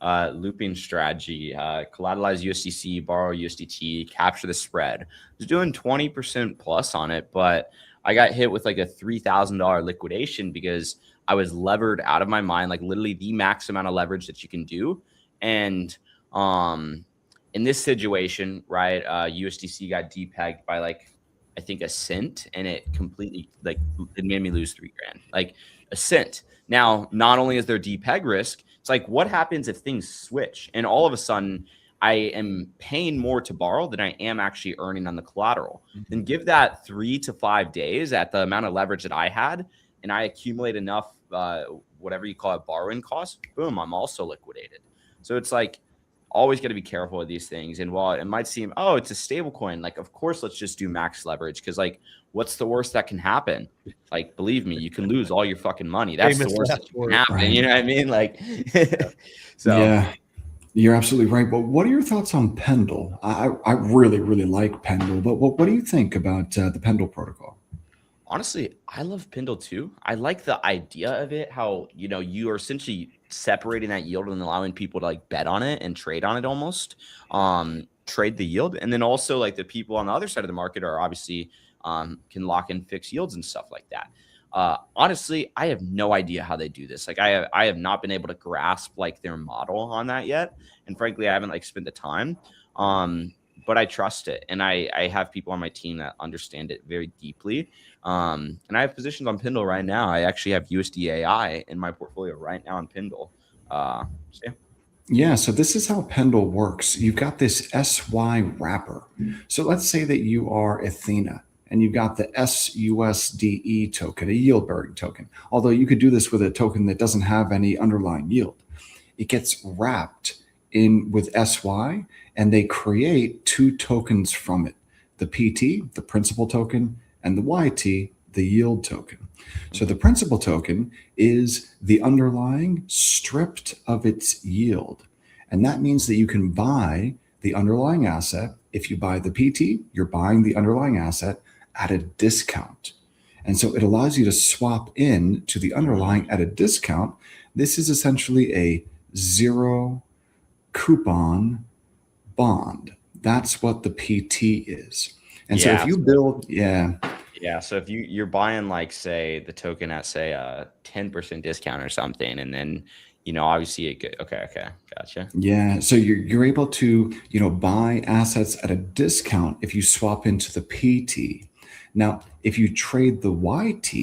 looping strategy: collateralize USDC, borrow USDT, capture the spread. I was doing 20% plus on it, but I got hit with like a $3,000 liquidation because I was levered out of my mind, like literally the max amount of leverage that you can do. And in this situation, right, USDC got depegged by I think a cent, and it completely it made me lose $3,000, like a cent. Now, not only is there depeg risk, it's like, what happens if things switch and all of a sudden I am paying more to borrow than I am actually earning on the collateral? Then give that 3 to 5 days at the amount of leverage that I had, and I accumulate enough, whatever you call it, borrowing costs, boom, I'm also liquidated. So it's like, always got to be careful with these things. And while it might seem, oh, it's a stable coin, of course, let's just do max leverage. Cause what's the worst that can happen? Believe me, you can lose all your fucking money. That's the worst that can happen. Right. You know what I mean? So yeah, you're absolutely right. But what are your thoughts on Pendle? I really, really like Pendle, but what do you think about the Pendle protocol? Honestly, I love Pendle too. I like the idea of it, how, you are essentially separating that yield and allowing people to bet on it and trade on it, almost trade the yield. And then also the people on the other side of the market are obviously can lock in fixed yields and stuff like that. Honestly, I have no idea how they do this. I have not been able to grasp their model on that yet. And frankly, I haven't spent the time. But I trust it. And I have people on my team that understand it very deeply. And I have positions on Pendle right now. I actually have USDAI in my portfolio right now on Pendle. So this is how Pendle works. You've got this SY wrapper. So let's say that you are Athena and you've got the SUSDE token, a yield-bearing token. Although you could do this with a token that doesn't have any underlying yield. It gets wrapped in with SY, and they create 2 tokens from it: the PT, the principal token, and the YT, the yield token. So the principal token is the underlying stripped of its yield. And that means that you can buy the underlying asset. If you buy the PT, you're buying the underlying asset at a discount. And so it allows you to swap in to the underlying at a discount. This is essentially a zero coupon bond. That's what the PT is. And so if you build, yeah. So if you're buying like, say, the token at, say, a 10% discount or something, and then, obviously it could, okay, gotcha. Yeah. So you're able to, buy assets at a discount if you swap into the PT. Now, if you trade the YT,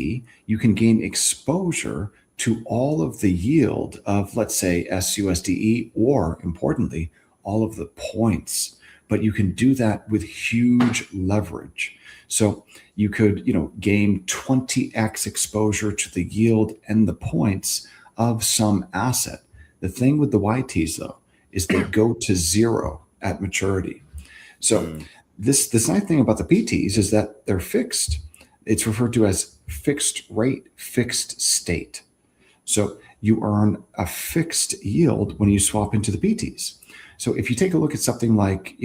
you can gain exposure to all of the yield of, let's say, SUSDE, or importantly, all of the points. But you can do that with huge leverage. So you could, gain 20x exposure to the yield and the points of some asset. The thing with the YTs, though, is they go to zero at maturity. So this nice thing about the PTs is that they're fixed. It's referred to as fixed rate, fixed state. So you earn a fixed yield when you swap into the PTs. So if you take a look at something like,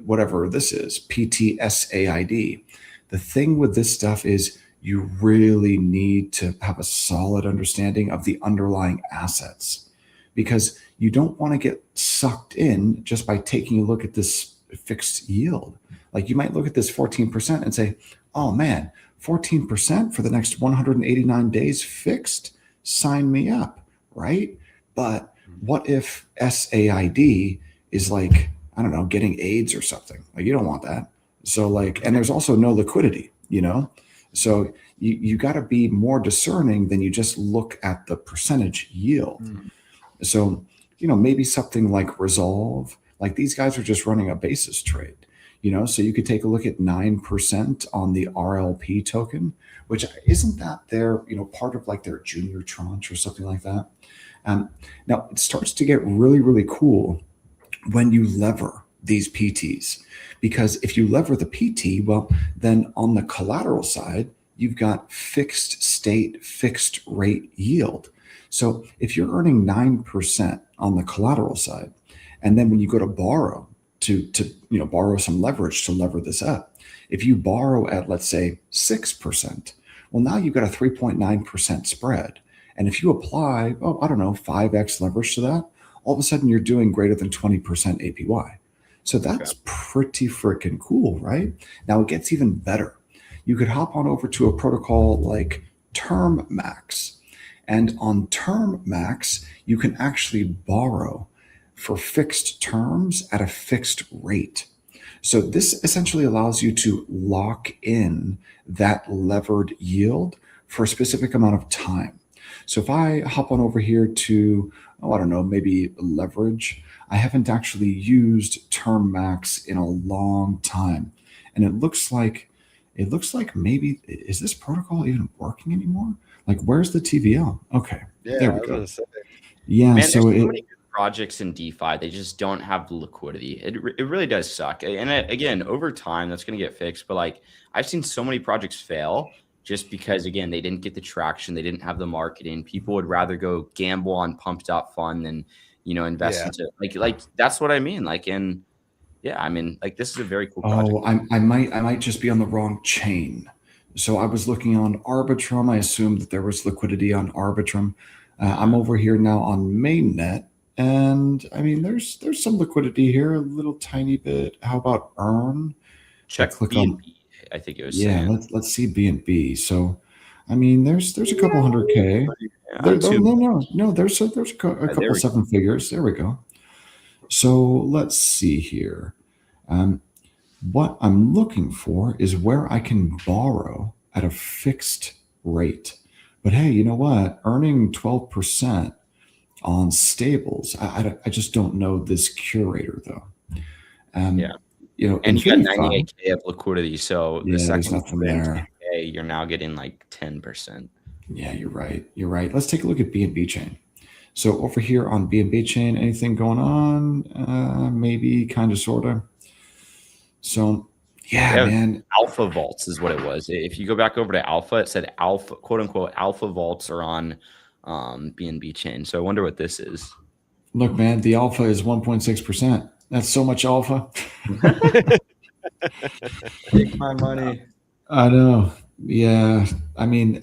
whatever this is, PTSAID, the thing with this stuff is you really need to have a solid understanding of the underlying assets, because you don't want to get sucked in just by taking a look at this fixed yield. Like, you might look at this 14% and say, oh man, 14% for the next 189 days fixed, sign me up, right? But what if SAID is like, I don't know, getting AIDS or something? Like, you don't want that. So and there's also no liquidity, so you got to be more discerning than you just look at the percentage yield. So, maybe something like Resolve, like these guys are just running a basis trade, so you could take a look at 9% on the RLP token, which isn't that their, part of like their junior tranche or something like that. Now it starts to get really, really cool when you lever these PTs, because if you lever the PT, well, then on the collateral side, you've got fixed state, fixed rate yield. So if you're earning 9% on the collateral side, and then when you go to borrow to borrow some leverage to lever this up, if you borrow at, let's say, 6%, well, now you've got a 3.9% spread. And if you apply, 5x leverage to that, all of a sudden you're doing greater than 20% APY. So that's pretty freaking cool, right? Now it gets even better. You could hop on over to a protocol like Term Max. And on Term Max, you can actually borrow for fixed terms at a fixed rate. So this essentially allows you to lock in that levered yield for a specific amount of time. So if I hop on over here to, maybe leverage, I haven't actually used Term Max in a long time. And it looks like maybe, is this protocol even working anymore? Like, where's the TVL? Okay, Yeah, there we go. Yeah, man, so there's so many good projects in DeFi, they just don't have the liquidity. It really does suck. And again, over time, that's going to get fixed. But like, I've seen so many projects fail just because, again, they didn't get the traction, they didn't have the marketing. People would rather go gamble on pumped up fun than, invest into like that's what I mean. Like, like, this is a very cool project. I might just be on the wrong chain. So I was looking on Arbitrum. I assumed that there was liquidity on Arbitrum. I'm over here now on mainnet, and I mean, there's some liquidity here, a little tiny bit. How about Earn? Check BNB. I think it was. Yeah, let's see BNB. So, I mean, there's a couple 100K. No, there's a couple seven figures. There we go. So let's see here. What I'm looking for is where I can borrow at a fixed rate. But hey, you know what? Earning 12% on stables, I just don't know this curator though. And you got 98K of liquidity. So the second nothing there. You're now getting like 10%. Yeah, you're right. Let's take a look at BNB chain. So over here on BNB chain, anything going on? Maybe, kind of, sort of. So Yeah, man. Alpha vaults is what it was. If you go back over to alpha, it said alpha, quote unquote, alpha vaults are on BNB chain. So I wonder what this is. Look, man, the alpha is 1.6%. That's so much alpha. Take my money. I know. Yeah. I mean,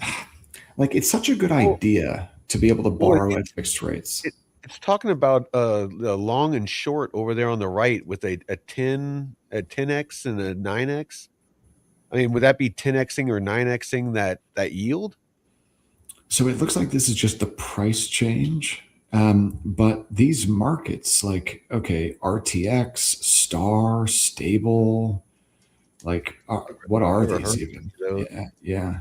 like, it's such a good idea to be able to borrow at fixed rates. It's talking about the long and short over there on the right with a 10x and a 9x. I mean, would that be 10xing or 9xing that yield? So it looks like this is just the price change. But these markets, like, okay, RTX, Star, Stable, like, what are these even? Yeah.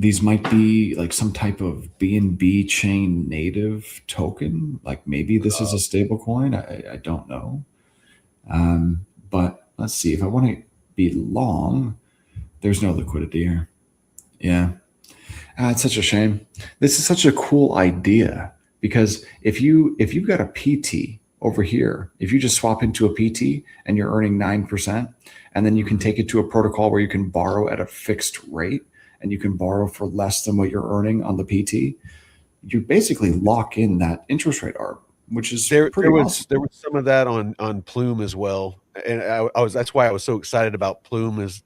These might be like some type of BNB chain native token. Like maybe this is a stable coin. I don't know. But let's see. If I want to be long, there's no liquidity here. Yeah. It's such a shame. This is such a cool idea because if you've got a PT over here, if you just swap into a PT and you're earning 9%, and then you can take it to a protocol where you can borrow at a fixed rate and you can borrow for less than what you're earning on the PT, you basically lock in that interest rate arb, which is pretty awesome. There was some of that on Plume as well. And that's why I was so excited about Plume is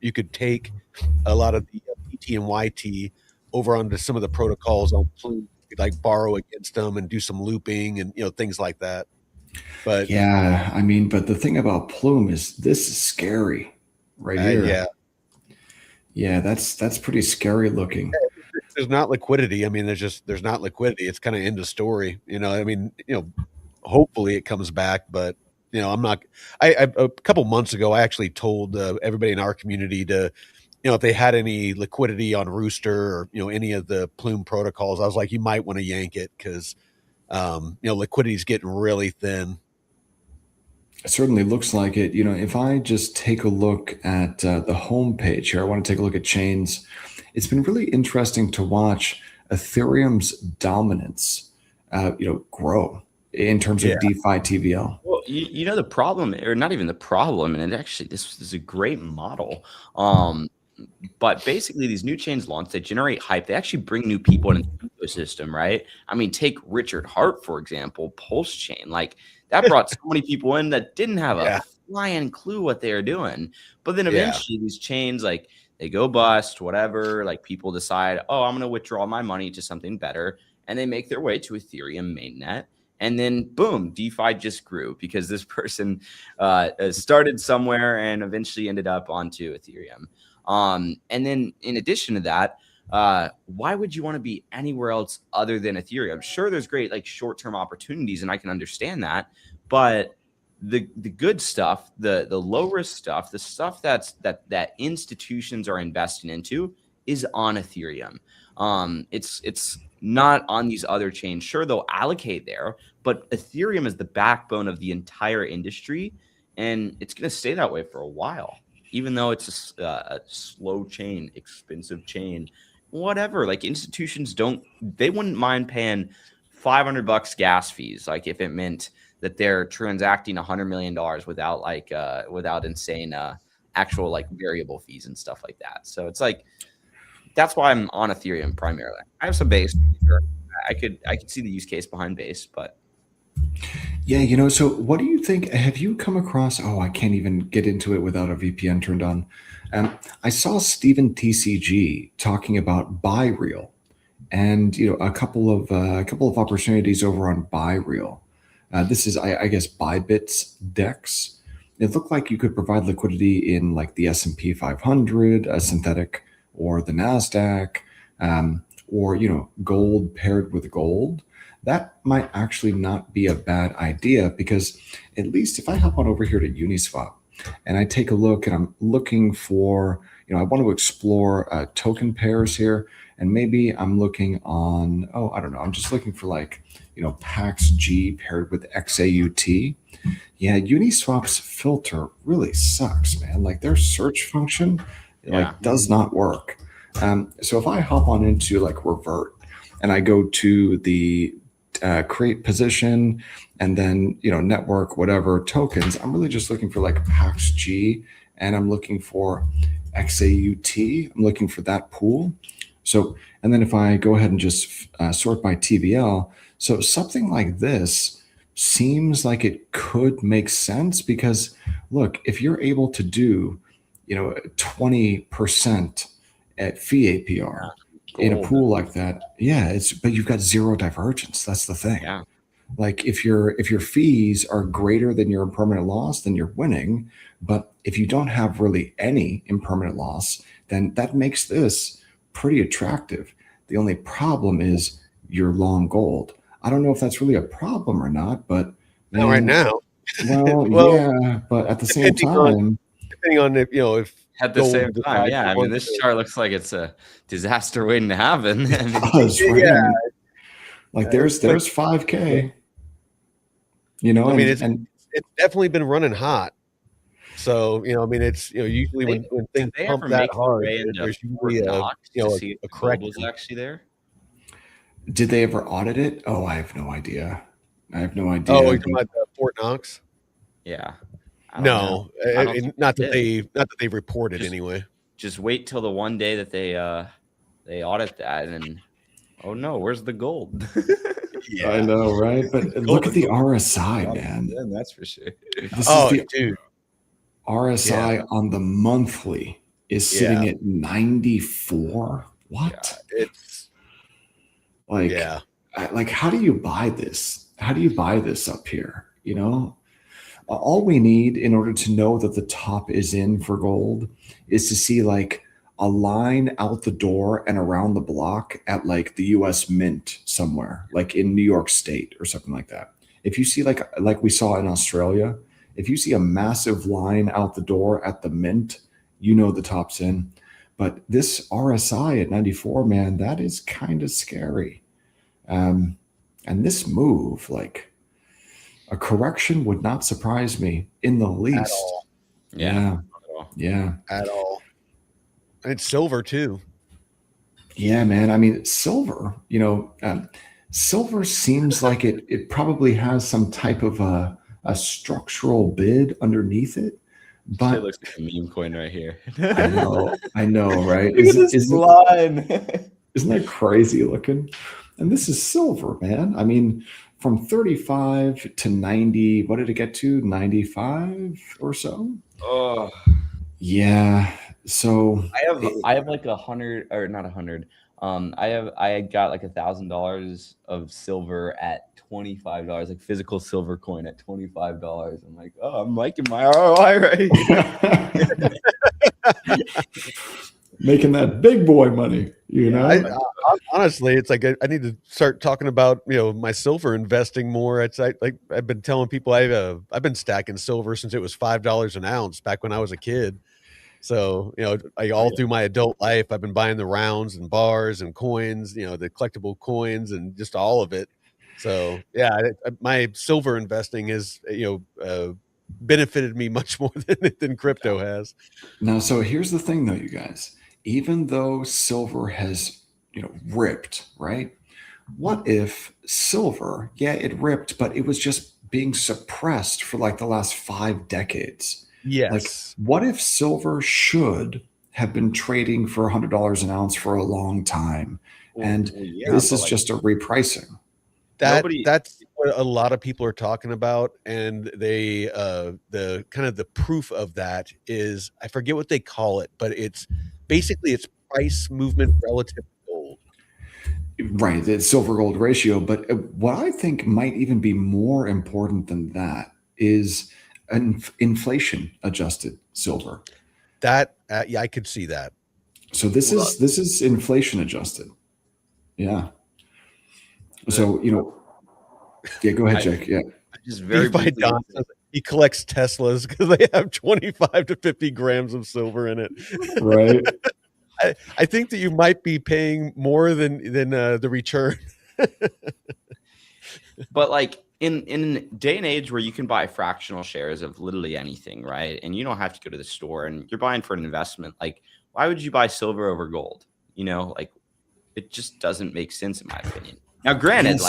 you could take a lot of the PT and YT over onto some of the protocols on Plume, like borrow against them and do some looping and things like that. But yeah, I mean, but the thing about Plume is this is scary right here. Yeah, that's pretty scary looking. There's not liquidity. I mean, there's not liquidity. It's kind of end of story. I mean, hopefully it comes back, but I'm not. A couple months ago, I actually told everybody in our community to, if they had any liquidity on Rooster or any of the Plume protocols, I was like, you might want to yank it because liquidity is getting really thin. It certainly looks like it. If I just take a look at the home page here, I want to take a look at chains. It's been really interesting to watch Ethereum's dominance, grow in terms of DeFi TVL. Well, the problem, or not even the problem, and actually this is a great model. But basically, these new chains launch, they generate hype. They actually bring new people into the ecosystem, right? I mean, take Richard Hart, for example, Pulse Chain. Like, that brought so many people in that didn't have a flying clue what they were doing. But then eventually these chains, like, they go bust, whatever. Like, people decide, oh, I'm going to withdraw my money to something better. And they make their way to Ethereum mainnet. And then, boom, DeFi just grew because this person started somewhere and eventually ended up onto Ethereum. And then in addition to that, why would you want to be anywhere else other than Ethereum? Sure, there's great like short-term opportunities, and I can understand that, but the good stuff, the low risk stuff, the stuff that institutions are investing into is on Ethereum. It's not on these other chains. Sure, they'll allocate there, but Ethereum is the backbone of the entire industry, and it's going to stay that way for a while. Even though it's a slow chain, expensive chain, whatever. Like, institutions they wouldn't mind paying $500 gas fees. Like, if it meant that they're transacting $100 million without insane actual like variable fees and stuff like that. So it's like, that's why I'm on Ethereum primarily. I have some Base. Sure. I could see the use case behind Base, but. Yeah, so what do you think? Have you come across, I can't even get into it without a VPN turned on. I saw Steven TCG talking about BuyReal and, a couple of opportunities over on BuyReal. This is, I guess, Bybit's DEX. It looked like you could provide liquidity in like the S&P 500, a synthetic, or the NASDAQ, or, gold paired with gold. That might actually not be a bad idea because at least if I hop on over here to Uniswap and I take a look and I'm looking for, I want to explore token pairs here, and maybe I'm looking on, I don't know, I'm just looking for like, PAX-G paired with XAUT. Yeah, Uniswap's filter really sucks, man. Like, their search function does not work. So if I hop on into like Revert and I go to the create position, and then, network, whatever tokens. I'm really just looking for like PAXG, and I'm looking for XAUT. I'm looking for that pool. So, and then if I go ahead and just sort by TVL, so something like this seems like it could make sense, because look, if you're able to do, 20% at fee APR in a pool like that, but you've got zero divergence. That's the thing. Yeah. Like if your fees are greater than your impermanent loss, then you're winning. But if you don't have really any impermanent loss, then that makes this pretty attractive. The only problem is you're long gold. I don't know if that's really a problem or not, but Not right now. well, Well, yeah, but at the same time, depending on if At the gold same time, decides yeah. it I mean, wants this to- chart looks like it's a disaster waiting to happen. I mean, does, right? Yeah. Like there's 5K. I mean, it's definitely been running hot. So, I mean, it's, usually when things pump that hard, there's usually a correction. was actually there. Did they ever audit it? Oh, I have no idea. Oh, you're talking about Fort Knox? Yeah. No, I don't think not that they reported anyway. Just wait till the one day that they audit that, and oh no, where's the gold? Yeah, I know, right? But look at the RSI, man. Yeah, that's for sure. This is the dude. RSI on the monthly is sitting at 94. What? Yeah, it's like, how do you buy this? How do you buy this up here? All we need in order to know that the top is in for gold is to see like a line out the door and around the block at like the US Mint somewhere, like in New York State or something like that. If you see like we saw in Australia, if you see a massive line out the door at the Mint, the top's in. But this RSI at 94, man, that is kind of scary. And this move, like a correction would not surprise me in the least. At all. Yeah. At all. And it's silver too. Yeah, man. I mean, silver, silver seems like it probably has some type of a structural bid underneath it. But it looks like a meme coin right here. I know, right? Look at this line. Isn't that crazy looking? And this is silver, man. I mean, from 35 to 90, what did it get to? 95 or so? Oh, yeah. So I have like 100, or not 100. I got like $1,000 of silver at $25, like physical silver coin at $25. I'm like, oh, I'm liking my ROI right here. Making that big boy money, honestly, it's like I need to start talking about my silver investing more. It's like I've been telling people I've been stacking silver since it was $5 an ounce back when I was a kid. So through my adult life, I've been buying the rounds and bars and coins, the collectible coins and just all of it. So my silver investing has benefited me much more than crypto has. Now, so here's the thing, though, you guys. Even though silver has, ripped, right? What if silver, it ripped, but it was just being suppressed for like the last 5 decades? Yes. Like, what if silver should have been trading for $100 an ounce for a long time? And this is just a repricing. That's what a lot of people are talking about, and they the kind of the proof of that is, I forget what they call it, but it's basically price movement relative to gold. Right, the silver gold ratio. But what I think might even be more important than that is an inflation adjusted silver. That I could see that. So this is inflation adjusted. Yeah. So, go ahead, Jake. Yeah. Just very Don says he collects Teslas because they have 25 to 50 grams of silver in it. Right. I think that you might be paying more than the return. But like in a day and age where you can buy fractional shares of literally anything, right? And you don't have to go to the store, and you're buying for an investment. Like, why would you buy silver over gold? Like, it just doesn't make sense in my opinion. Now, granted,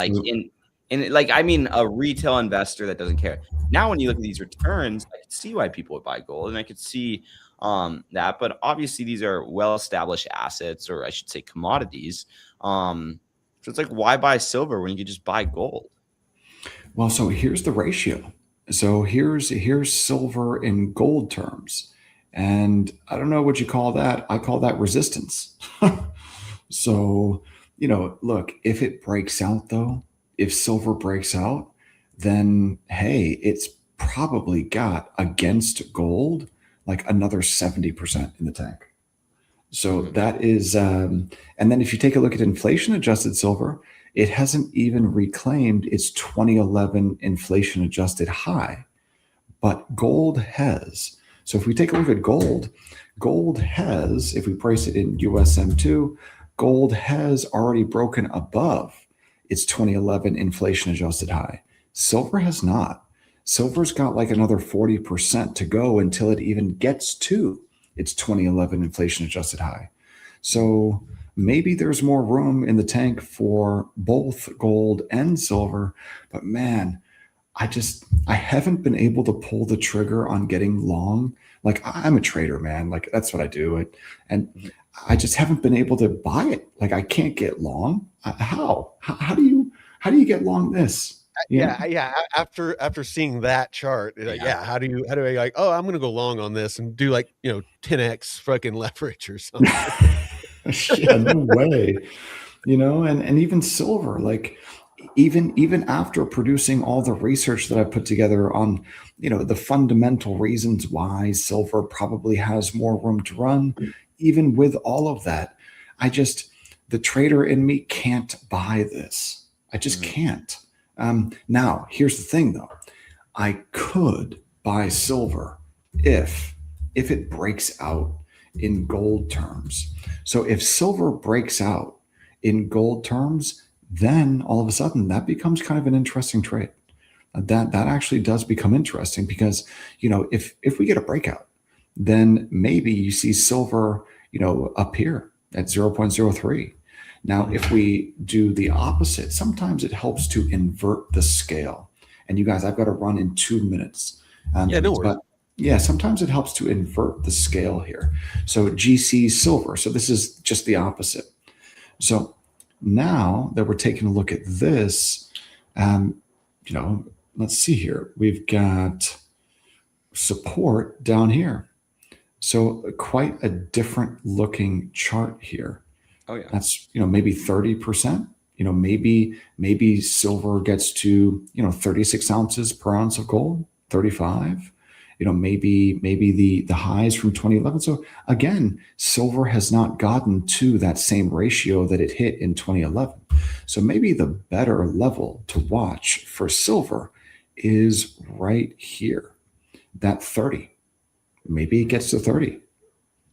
And like, I mean, a retail investor that doesn't care. Now, when you look at these returns, I can see why people would buy gold, and I could see that. But obviously, these are well-established assets, or I should say, commodities. So it's like, why buy silver when you could just buy gold? Well, so here's the ratio. So here's silver in gold terms. And I don't know what you call that. I call that resistance. So, look, if it breaks out though, if silver breaks out, then hey, it's probably got against gold like another 70% in the tank. So that is, and then if you take a look at inflation adjusted silver, it hasn't even reclaimed its 2011 inflation adjusted high, but gold has. So if we take a look at gold, gold has, if we price it in USM2, gold has already broken above its 2011 inflation adjusted high. Silver has not. Silver's got like another 40% to go until it even gets to its 2011 inflation adjusted high. So maybe there's more room in the tank for both gold and silver, but man, I haven't been able to pull the trigger on getting long. Like I'm a trader, man. Like that's what I do. And I just haven't been able to buy it. Like I can't get long. How do you get long this? Yeah. After seeing that chart, how do I like? Oh, I'm gonna go long on this and do like 10x fucking leverage or something. Yeah, no way. And even silver, like even after producing all the research that I put together on the fundamental reasons why silver probably has more room to run, even with all of that, the trader in me can't buy this. I just can't. Now, here's the thing, though. I could buy silver if it breaks out in gold terms. So if silver breaks out in gold terms, then all of a sudden that becomes kind of an interesting trade. That actually does become interesting because if we get a breakout, then maybe you see silver up here at 0.03. Now, if we do the opposite, sometimes it helps to invert the scale. And you guys, I've got to run in 2 minutes. Yeah, no worries. But yeah, sometimes it helps to invert the scale here. So GC silver. So this is just the opposite. So now that we're taking a look at this, let's see here. We've got support down here. So quite a different looking chart here. Oh yeah. That's maybe 30%. Maybe silver gets to 36 ounces per ounce of gold, 35. Maybe the highs from 2011. So again, silver has not gotten to that same ratio that it hit in 2011. So maybe the better level to watch for silver is right here, that 30. Maybe it gets to 30.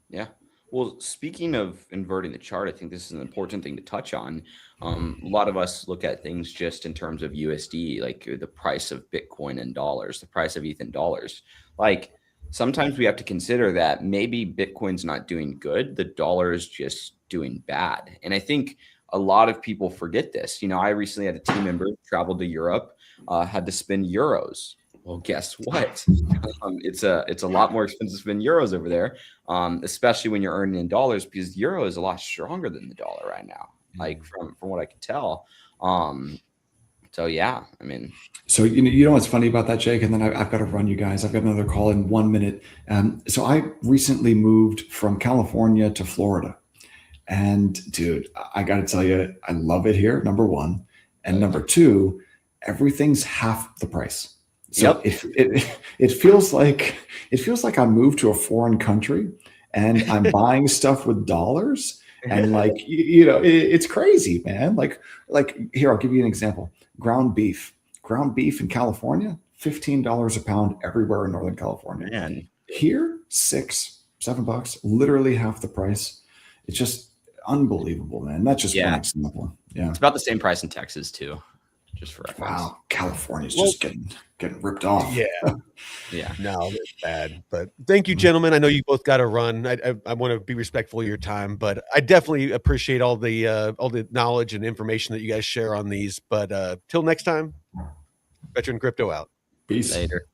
Yeah. Well, speaking of inverting the chart, I think this is an important thing to touch on. A lot of us look at things just in terms of USD, like the price of Bitcoin in dollars, the price of ETH in dollars. Like sometimes we have to consider that maybe Bitcoin's not doing good, the dollar is just doing bad. And I think a lot of people forget this. I recently had a team member traveled to Europe, had to spend euros. Well, guess what? It's a lot more expensive to spend euros over there, especially when you're earning in dollars, because euro is a lot stronger than the dollar right now, like from what I can tell. So yeah, I mean. So you know what's funny about that, Jake? And then I've got to run, you guys. I've got another call in 1 minute. So I recently moved from California to Florida, and dude, I got to tell you, I love it here. Number one, and number two, everything's half the price. So it feels like I moved to a foreign country and I'm buying stuff with dollars, and like it's crazy, man. Like here, I'll give you an example. Ground beef in California, $15 a pound everywhere in Northern California. Man. Here, $6-7, literally half the price. It's just unbelievable, man. That's just one example. Yeah, it's about the same price in Texas too. just for reference. Wow, California's just getting ripped off. Yeah. Yeah. No, it's bad. But thank you, gentlemen. I know you both got to run. I want to be respectful of your time, but I definitely appreciate all the knowledge and information that you guys share on these. But till next time, Veteran Crypto out. Peace. Later.